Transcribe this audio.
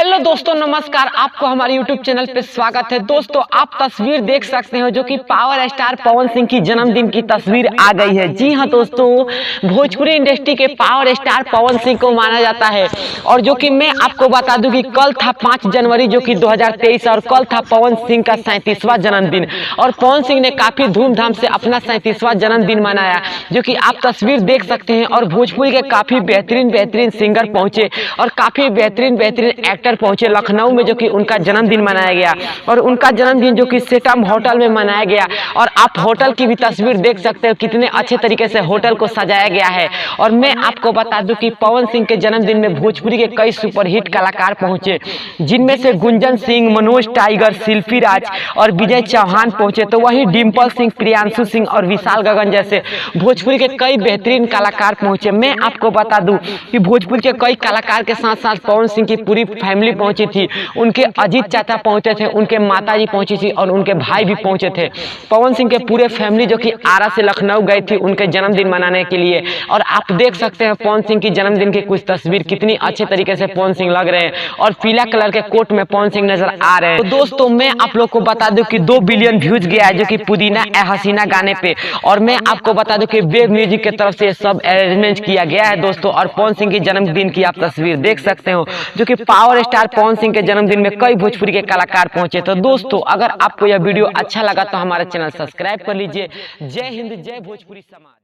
Hello दोस्तों, नमस्कार। आपको हमारे यूट्यूब चैनल पे स्वागत है। दोस्तों, आप तस्वीर देख सकते हो जो कि पावर स्टार पवन सिंह की जन्मदिन की तस्वीर आ गई है। जी हाँ दोस्तों, भोजपुरी इंडस्ट्री के पावर स्टार पवन सिंह को माना जाता है। और जो कि मैं आपको बता दूं कि कल था 5 जनवरी जो कि 2023 और कल था पवन सिंह का 37वां जन्मदिन। और पवन सिंह ने काफी धूमधाम से अपना 37वां जन्मदिन मनाया, जो कि आप तस्वीर देख सकते हैं। और भोजपुरी के काफी बेहतरीन सिंगर पहुंचे और काफी बेहतरीन एक्टर पहुंचे लखनऊ में, जो कि उनका जन्मदिन मनाया गया। और उनका जन्मदिन जो कि सेटम होटल में मनाया गया। और आप होटल की भी तस्वीर देख सकते हो, कितने अच्छे तरीके से होटल को सजाया गया है। और मैं आपको बता दूं कि पवन सिंह के जन्मदिन में भोजपुरी के कई सुपरहिट कलाकार पहुंचे, जिनमें से गुंजन सिंह, मनोज टाइगर, शिल्पी राज और विजय चौहान पहुंचे। तो वहीं डिम्पल सिंह, प्रियांशु सिंह और विशाल गगन जैसे भोजपुरी के कई बेहतरीन कलाकार पहुंचे। मैं आपको बता दूं कि भोजपुरी के कई कलाकार के साथ साथ पवन सिंह की पूरी फैमिली पहुंची थी। उनके अजीत चाचा पहुंचे थे, उनके माताजी पहुंची थी और उनके भाई भी पहुंचे थे। पवन सिंह के पूरे फैमिली जो कि आरा से लखनऊ गई थी उनके जन्मदिन मनाने के लिए। और आप देख सकते हैं पवन सिंह की जन्मदिन की कुछ तस्वीर, कितनी अच्छे तरीके से पवन सिंह लग रहे हैं। और पीला कलर के कोट में पवन सिंह नजर आ रहे हैं। तो दोस्तों, मैं आप लोग को बता दूं कि 2 बिलियन व्यूज गया है जो कि पुदीना ए हसीना गाने पे। और मैं आपको बता दूं कि वेब म्यूजिक की तरफ से सब अरेंजमेंट किया गया है दोस्तों। और पवन सिंह की जन्मदिन की आप तस्वीर देख सकते हो, जो कि पावर स्टार पवन सिंह के जन्मदिन में कई भोजपुरी के कलाकार पहुंचे। तो दोस्तों, अगर आपको यह वीडियो अच्छा लगा तो हमारा चैनल सब्सक्राइब कर लीजिए। जय हिंद, जय भोजपुरी समाज।